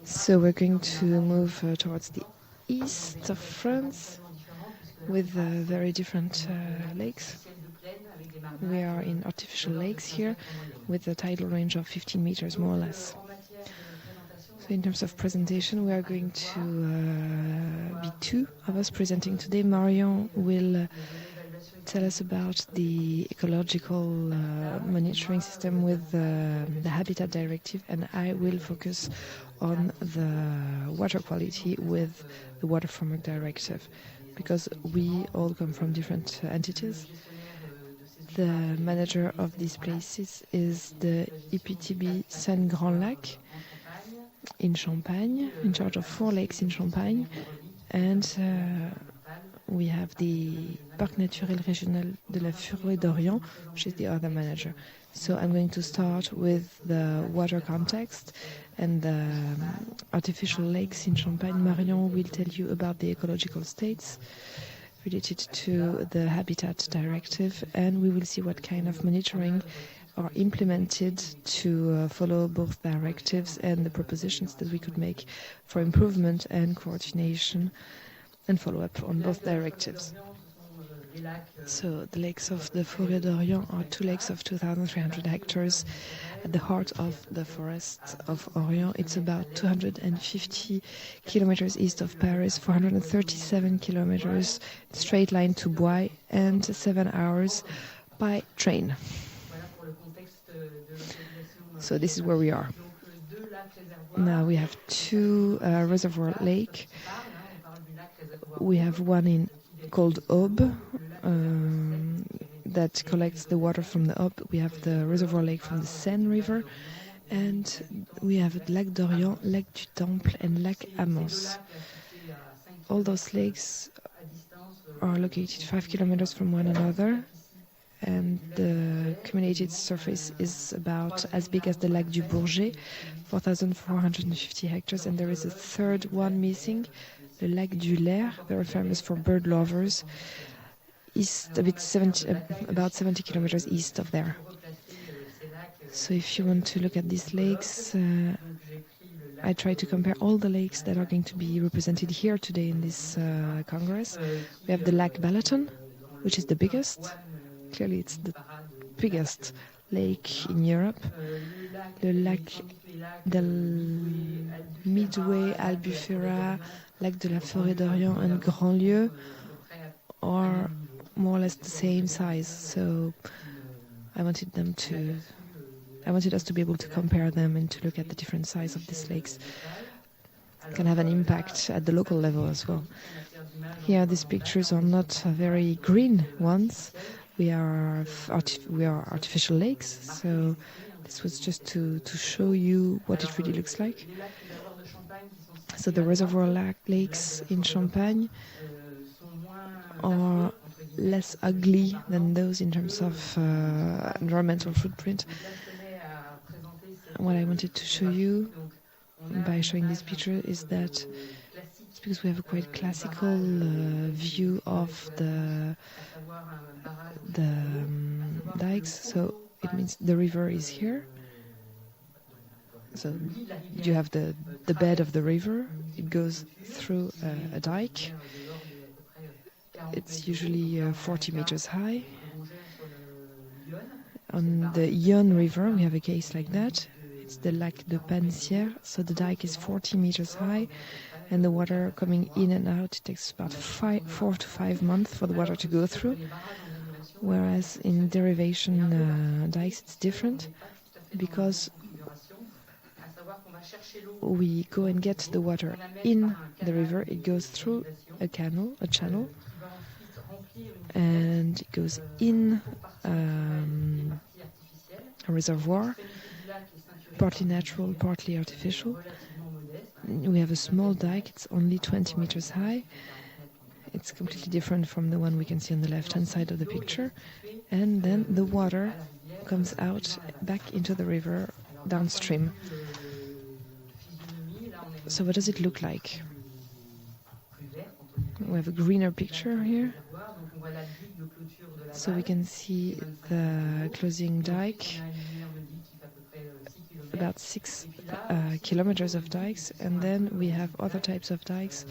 So we're going to move towards the east of France with very different lakes. We are in artificial lakes here with a tidal range of 15 meters more or less. So in terms of presentation, we are going to be two of us presenting today. Marion will tell us about the ecological monitoring system with the Habitat Directive, and I will focus on the water quality with the Water Framework Directive, because we all come from different entities. The manager of these places is the EPTB Seine Grand-Lac in Champagne, in charge of 4 lakes in Champagne, and we have the Parc Naturel Régional de la Forêt d'Orient, which is the other manager. So I'm going to start with the water context and the artificial lakes in Champagne. Marion will tell you about the ecological states related to the Habitat Directive, and we will see what kind of monitoring are implemented to follow both directives and the propositions that we could make for improvement and coordination and follow-up on both directives. So the lakes of the Forêt d'Orient are 2 lakes of 2,300 hectares at the heart of the forests of Orient. It's about 250 kilometers east of Paris, 437 kilometers straight line to Bois, and 7 hours by train. So this is where we are. Now we have 2 reservoir lakes. We have one called Aube that collects the water from the Aube. We have the reservoir lake from the Seine River, and we have Lac d'Orient, Lac du Temple, and Lac Amos. All those lakes are located 5 kilometers from one another, and the accumulated surface is about as big as the Lac du Bourget, 4,450 hectares, and there is a third one missing, the Lac du Lair, very famous for bird lovers, about 70 kilometers east of there. So if you want to look at these lakes, I try to compare all the lakes that are going to be represented here today in this Congress. We have the Lac Balaton, which is the biggest. Clearly it's the biggest lake in Europe. The Lac del Midway, Albufera, Lac de la Forêt d'Orient, and Grand-Lieu are more or less the same size. So I wanted us to be able to compare them and to look at the different size of these lakes. It can have an impact at the local level as well. Here, these pictures are not very green ones. We are artificial lakes, so this was just to show you what it really looks like. So the reservoir lakes in Champagne are less ugly than those in terms of environmental footprint. What I wanted to show you by showing this picture is that it's because we have a quite classical view of the dikes. So it means the river is here. So you have the bed of the river. It goes through a dike. It's usually 40 meters high. On the Yonne River, we have a case like that. It's the Lac de Pansière, so the dike is 40 meters high, and the water coming in and out, it takes about 4 to 5 months for the water to go through. Whereas in derivation dikes, it's different, because we go and get the water in the river. It goes through a channel, and it goes in a reservoir, partly natural, partly artificial. We have a small dike. It's only 20 meters high. It's completely different from the one we can see on the left-hand side of the picture. And then the water comes out back into the river downstream. So what does it look like? We have a greener picture here. So we can see the closing dike about 6 kilometers of dikes, and then we have other types of dikes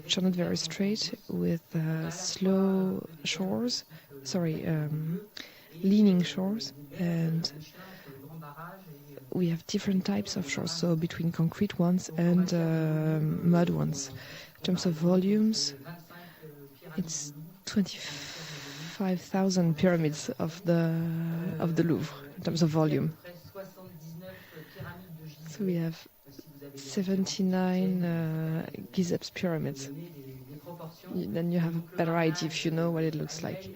which are not very straight, with slow shores, leaning shores, and we have different types of shores, so between concrete ones and mud ones. In terms of volumes, it's 25,000 pyramids of the Louvre in terms of volume. So we have 79 Gizeh's pyramids. Then you have a better idea if you know what it looks like.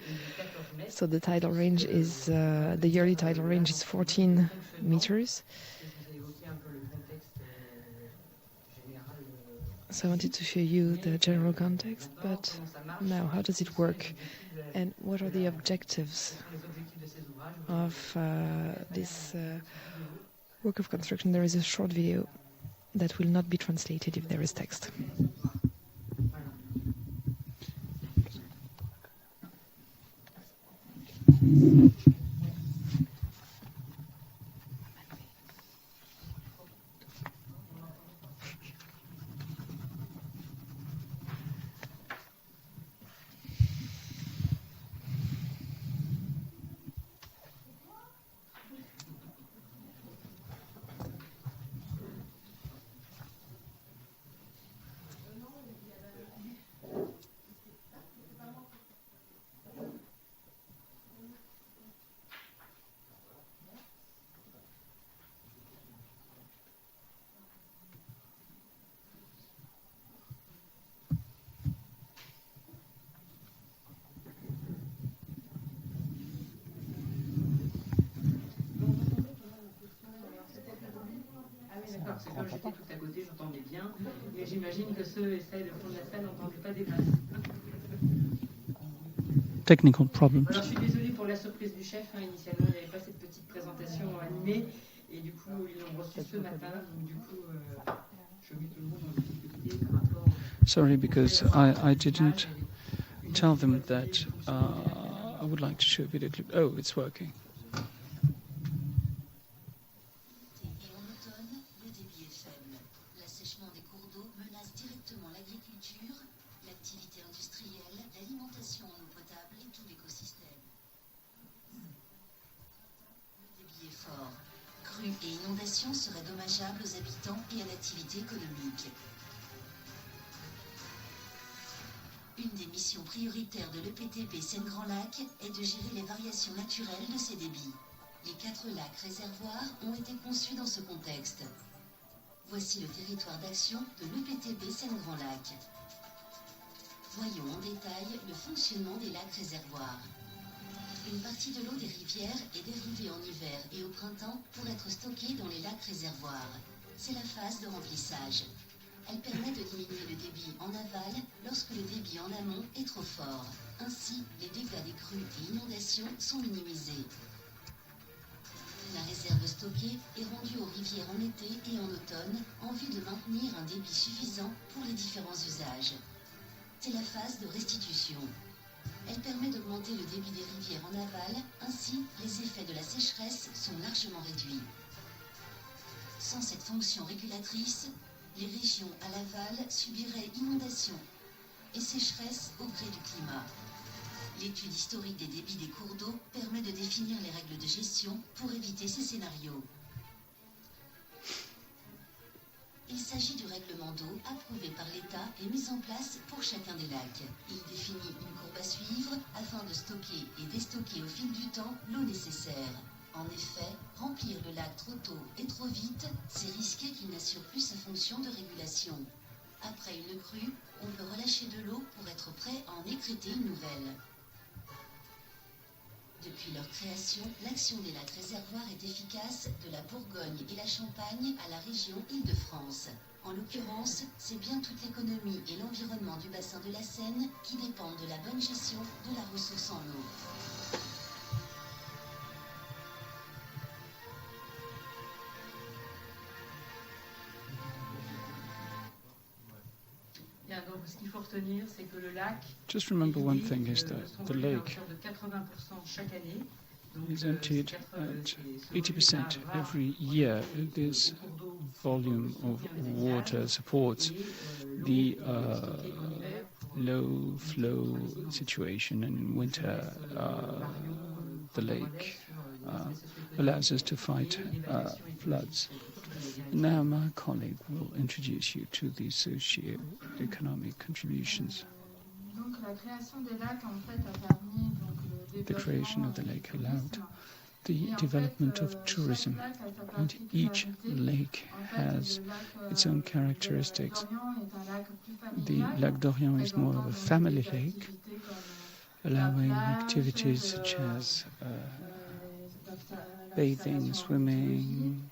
So the tidal range is the yearly tidal range is 14 meters. So I wanted to show you the general context, but now how does it work, and what are the objectives of this work of construction? There is a short video that will not be translated if there is text. Parce que comme j'étais tout à côté, j'entendais bien, mais j'imagine que ceux et celles au fond de la salle n'entendaient pas des masses. Technical problems. Alors je suis désolée pour la surprise du chef, initialement il n'y avait pas cette petite présentation animée, et du coup ils l'ont reçue ce matin, donc du coup je mets tout le monde en difficulté par rapport... Sorry, because I didn't tell them that I would like to show a video clip. Oh, it's working. Et inondations seraient dommageables aux habitants et à l'activité économique. Une des missions prioritaires de l'EPTP Seine-Grand-Lac est de gérer les variations naturelles de ces débits. Les 4 lacs réservoirs ont été conçus dans ce contexte. Voici le territoire d'action de l'EPTP Seine-Grand-Lac. Voyons en détail le fonctionnement des lacs réservoirs. Une partie de l'eau des rivières est dérivée en hiver et au printemps pour être stockée dans les lacs réservoirs. C'est la phase de remplissage. Elle permet de diminuer le débit en aval lorsque le débit en amont est trop fort. Ainsi, les dégâts des crues et inondations sont minimisés. La réserve stockée est rendue aux rivières en été et en automne en vue de maintenir un débit suffisant pour les différents usages. C'est la phase de restitution. Elle permet d'augmenter le débit des rivières en aval, ainsi les effets de la sécheresse sont largement réduits. Sans cette fonction régulatrice, les régions à l'aval subiraient inondations et sécheresse au gré du climat. L'étude historique des débits des cours d'eau permet de définir les règles de gestion pour éviter ces scénarios. Il s'agit du règlement d'eau approuvé par l'État et mis en place pour chacun des lacs. Il définit une courbe à suivre afin de stocker et déstocker au fil du temps l'eau nécessaire. En effet, remplir le lac trop tôt et trop vite, c'est risquer qu'il n'assure plus sa fonction de régulation. Après une crue, on peut relâcher de l'eau pour être prêt à en écrêter une nouvelle. Depuis leur création, l'action des lacs réservoirs est efficace de la Bourgogne et la Champagne à la région Île-de-France. En l'occurrence, c'est bien toute l'économie et l'environnement du bassin de la Seine qui dépendent de la bonne gestion de la ressource en eau. Bien, donc ce qu'il faut retenir, c'est que le lac... Just remember one thing is that the lake de 80% chaque année, is emptied at 80% every year. This volume of water supports the low flow situation, and in winter the lake allows us to fight floods. Now my colleague will introduce you to the socio-economic contributions. The creation of the lake allowed the development of tourism, and each lake has its own characteristics. The Lac d'Orient is more of a family lake, allowing activities such as bathing, swimming,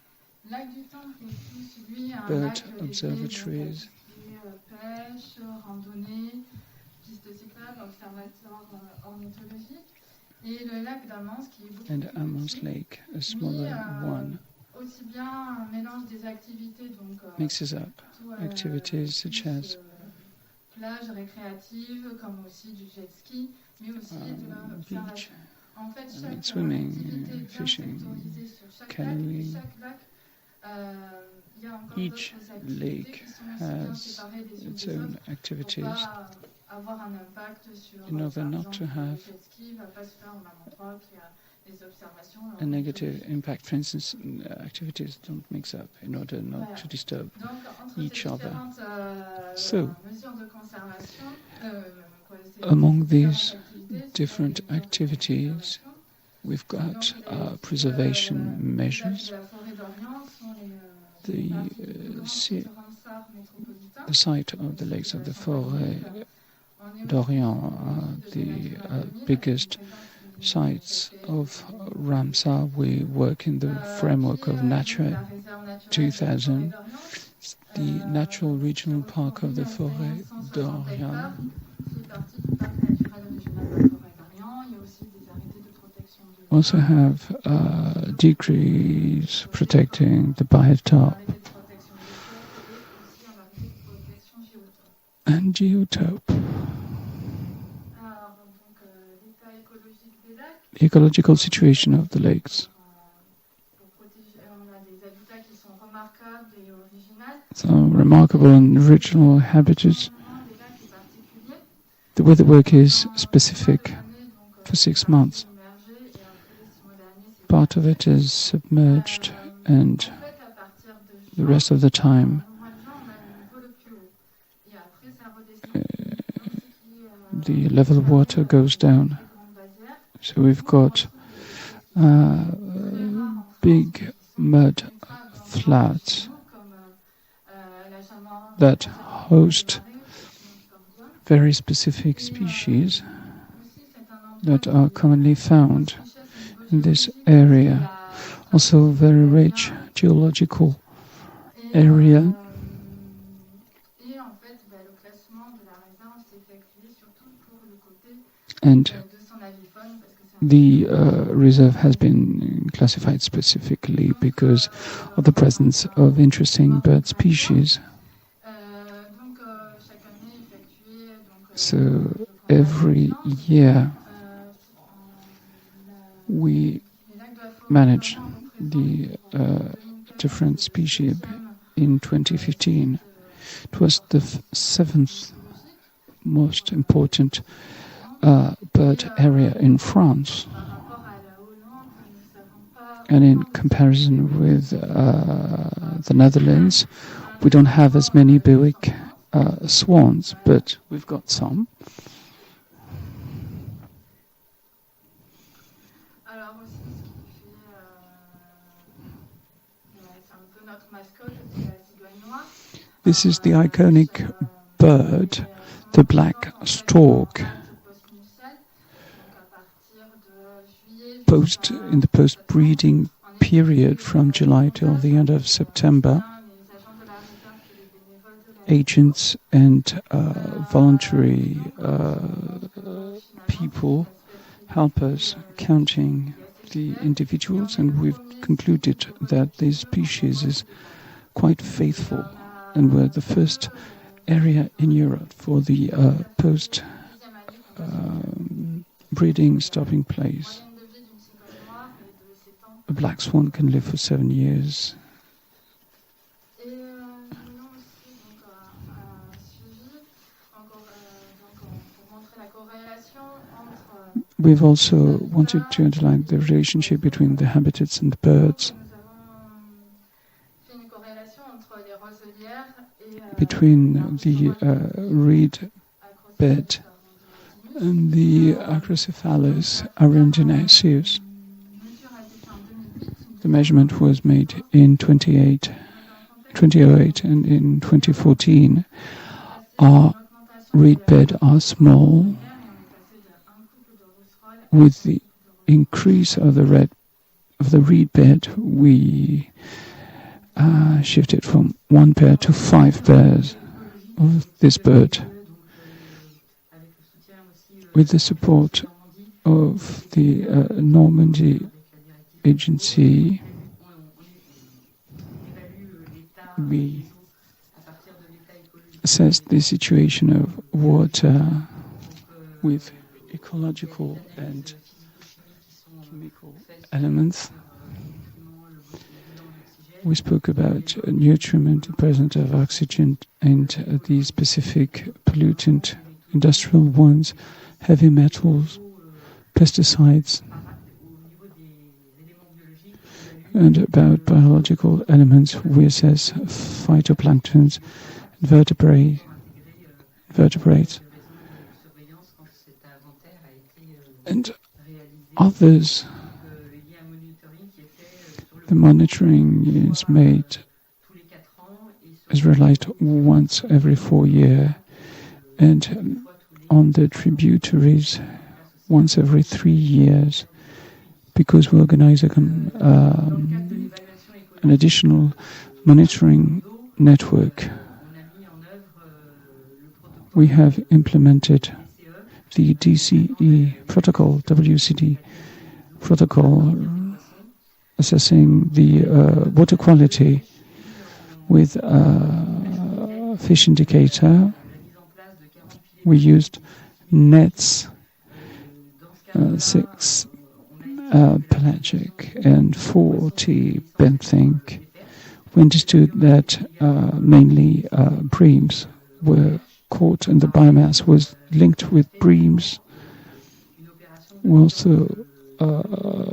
bird observatories, and Amance Lake, a smaller one, mixes up activities such as beach, swimming, fishing, canoeing. Each lake has its own activities in order not to have a negative impact. For instance, activities don't mix up in order not to disturb each other. So, among these different activities, we've got preservation measures. The site of the lakes of the Forêt d'Orient are the biggest sites of Ramsar. We work in the framework of Nature 2000, the Natural Regional Park of the Forêt d'Orient. Also have decrees protecting the biotope and geotope. The ecological situation of the lakes. So remarkable and original habitats. The weather work is specific for 6 months. Part of it is submerged, and the rest of the time the level of water goes down. So we've got big mud flats that host very specific species that are commonly found in this area. Also very rich geological area. And the reserve has been classified specifically because of the presence of interesting bird species. So every year we manage the different species. In 2015, it was the 7th most important bird area in France. And in comparison with the Netherlands, we don't have as many Bewick swans, but we've got some. This is the iconic bird, the black stork. In the post-breeding period from July till the end of September, agents and voluntary people help us counting the individuals, and we've concluded that this species is quite faithful, and we're the first area in Europe for the post breeding stopping place. a black swan can live for 7 years. We've also wanted to underline the relationship between the habitats and the birds, between the reed bed and the Acrocephalus aeruginosus. The measurement was made in 2008, and in 2014 our reed bed are small. With the increase of the reed bed, we shifted from 1 pair to 5 pairs of this bird. With the support of the Normandy agency, we assessed the situation of water with ecological and chemical elements. We spoke about nutriment, the presence of oxygen, and the specific pollutant, industrial ones, heavy metals, pesticides, and about biological elements. We assess phytoplanktons, vertebrates, and others. The monitoring is realized once every 4 years, and on the tributaries once every 3 years, because we organize an additional monitoring network. We have implemented the DCE protocol, WCD protocol, assessing the water quality with a fish indicator. We used nets, 6 pelagic and 40 benthic. We understood that mainly breams were caught and the biomass was linked with breams. We also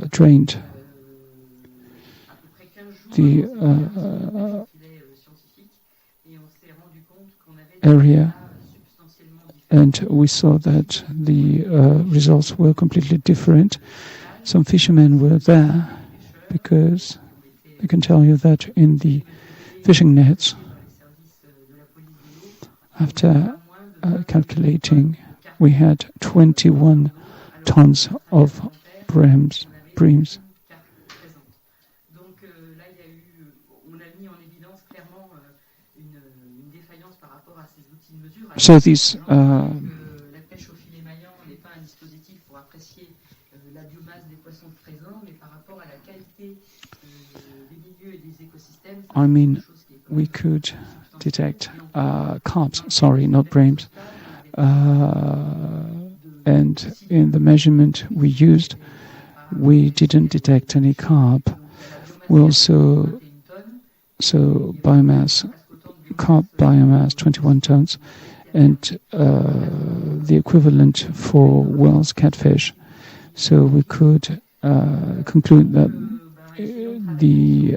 drained the area, and we saw that the results were completely different. Some fishermen were there because I can tell you that in the fishing nets, after calculating, we had 21 tons of breams. So these I mean, we could detect carps, sorry, not breams. And in the measurement we used, we didn't detect any carp. We also saw biomass, carp biomass, 21 tons, and the equivalent for whales, catfish. So we could conclude that the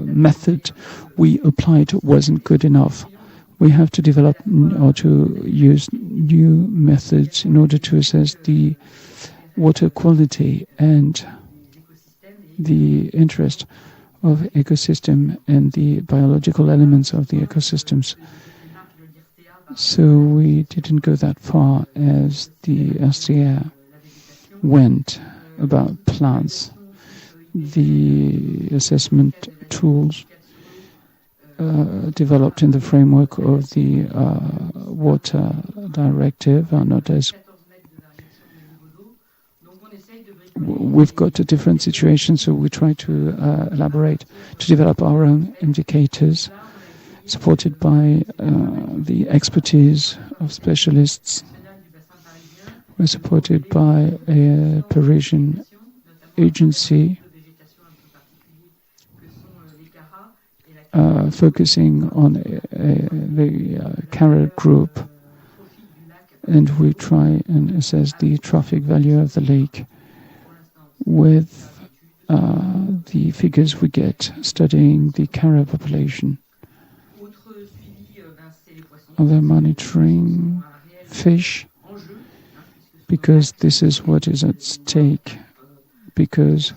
method we applied wasn't good enough. We have to develop or to use new methods in order to assess the water quality and the interest of ecosystem and the biological elements of the ecosystems. So we didn't go that far as the RCR went about plants. The assessment tools developed in the framework of the water directive are not as... We've got a different situation, so we try to elaborate, to develop our own indicators, supported by the expertise of specialists. We're supported by a Parisian agency focusing on the Cara group, and we try and assess the trophic value of the lake with the figures we get studying the Cara population. Other monitoring fish, because this is what is at stake, because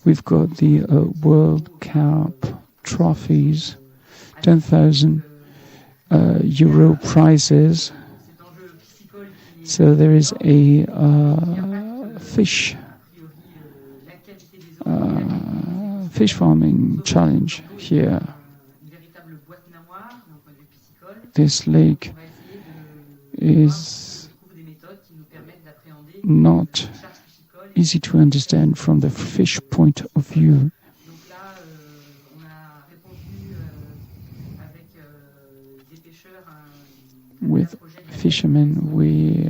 we've got the World Cup trophies, 10,000 euro prizes. So there is a fish farming challenge here. This lake is not easy to understand from the fish point of view. With fishermen, we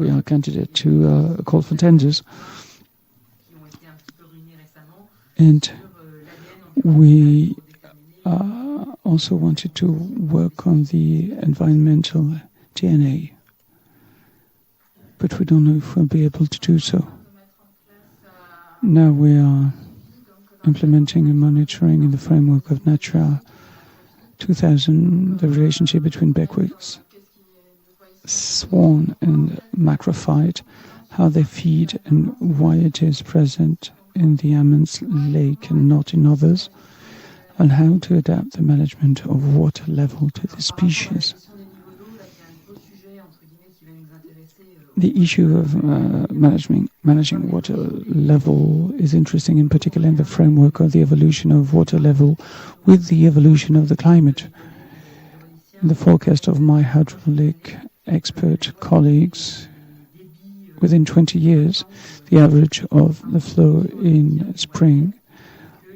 are candidate to a call for tenders, and we also wanted to work on the environmental DNA, but we don't know if we'll be able to do so. Now we are implementing and monitoring in the framework of Natura 2000 the relationship between beckwiths, swan and macrophyte, how they feed and why it is present in the Ammon's lake and not in others, and how to adapt the management of water level to the species. The issue of managing water level is interesting, in particular in the framework of the evolution of water level with the evolution of the climate. In the forecast of my hydraulic expert colleagues, within 20 years, the average of the flow in spring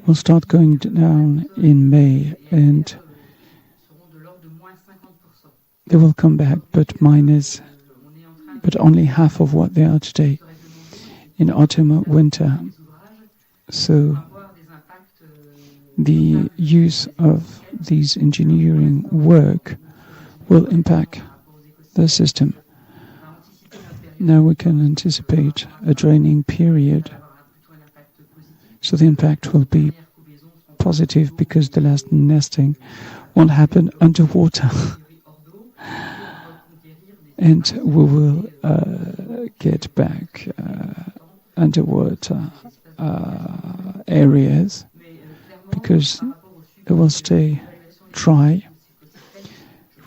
will start going down in May, and they will come back, but only half of what they are today in autumn or winter. So the use of these engineering work will impact the system. Now we can anticipate a draining period, so the impact will be positive because the last nesting won't happen underwater. And we will get back underwater areas because it will stay dry.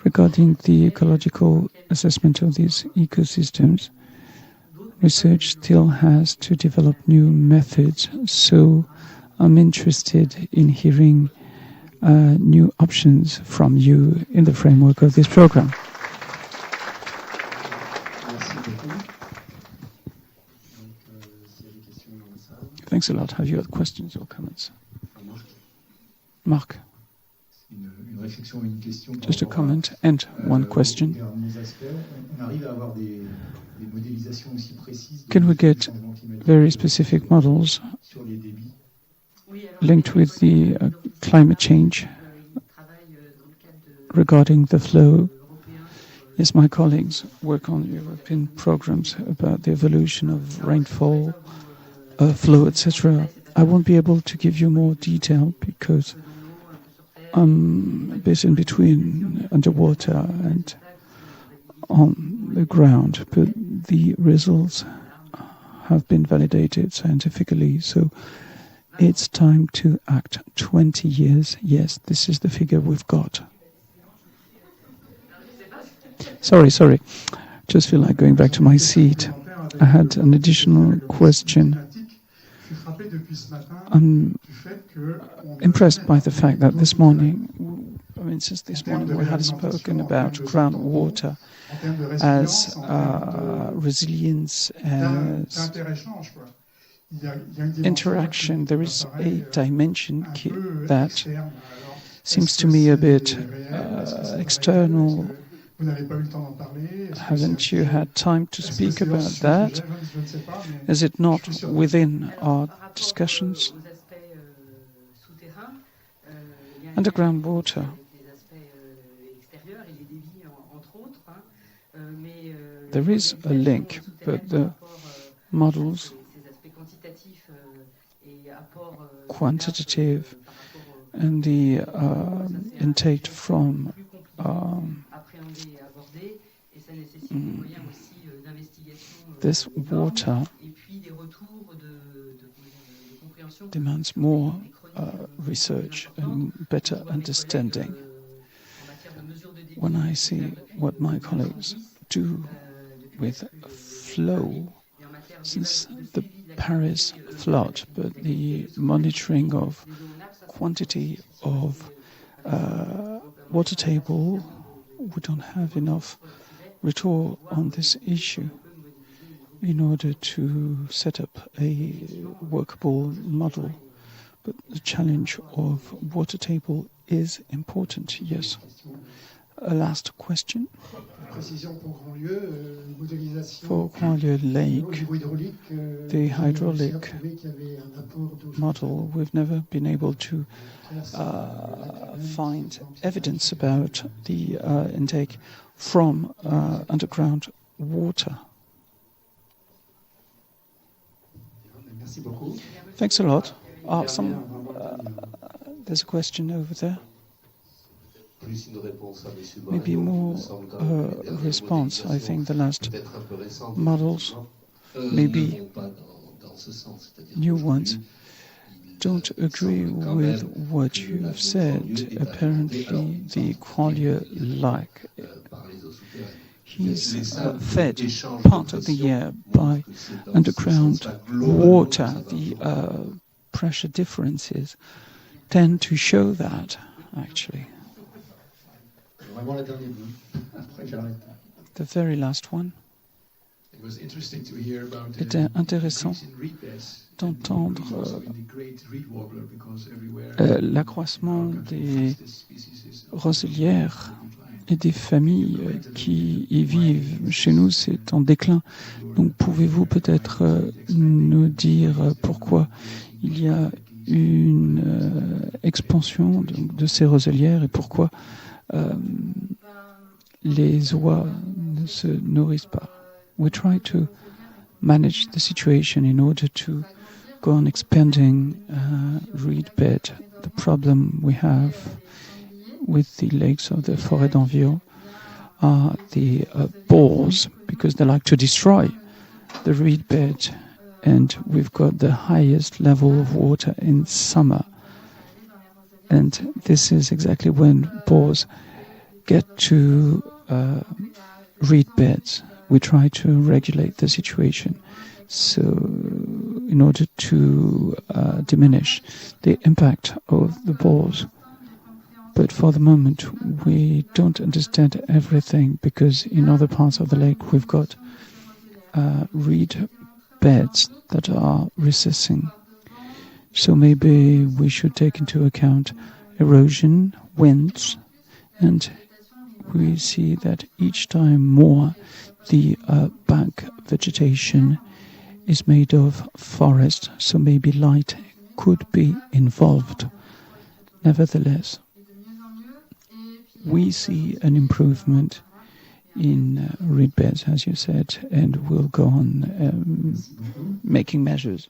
Regarding the ecological assessment of these ecosystems, research still has to develop new methods, so I'm interested in hearing new options from you in the framework of this program. Thanks a lot. Have you other questions or comments? Marc? Just a comment and one question. Can we get very specific models linked with the climate change regarding the flow? Yes, my colleagues work on European programs about the evolution of rainfall, flow, etc. I won't be able to give you more detail because I'm a bit in between underwater and on the ground, but the results have been validated scientifically, so it's time to act. 20 years, yes, this is the figure we've got. Sorry, just feel like going back to my seat. I had an additional question. I'm impressed by the fact that this morning, since this morning we had spoken about groundwater as resilience, as interaction. There is a dimension that seems to me a bit external Haven't you had time to speak about that? Is it not within our discussions? Underground water. There is a link, but the models, quantitative, and the intake from this water demands more research and better understanding. When I see what my colleagues do with flow, since the Paris flood, but the monitoring of quantity of water table, we don't have enough retour on this issue in order to set up a workable model. But the challenge of water table is important, yes. A last question. For Grand-Lieu Lake, the hydraulic model, we've never been able to find evidence about the intake from underground water. Thanks a lot. There's a question over there. Maybe more response. I think the last models, maybe new ones, don't agree with what you have said. Apparently, the Grand-Lieu Lake, he's fed part of the year by underground water. The pressure differences tend to show that, actually. The very last one. C'était intéressant d'entendre l'accroissement des roselières et des familles qui y vivent. Chez nous, c'est en déclin. Donc, pouvez-vous peut-être nous dire pourquoi il y a une expansion de ces roselières et pourquoi les oies ne se nourrissent pas? We try to manage the situation in order to go on expanding reed bed. The problem we have with the lakes of the Forêt d'Envieux are the boars, because they like to destroy the reed bed, and we've got the highest level of water in summer. And this is exactly when boars get to reed beds. We try to regulate the situation, so in order to diminish the impact of the boars. But for the moment, we don't understand everything, because in other parts of the lake we've got reed beds that are recessing. So maybe we should take into account erosion, winds, and we see that each time more the back vegetation is made of forest, so maybe light could be involved. Nevertheless, we see an improvement in reed beds, as you said, and we'll go on making measures.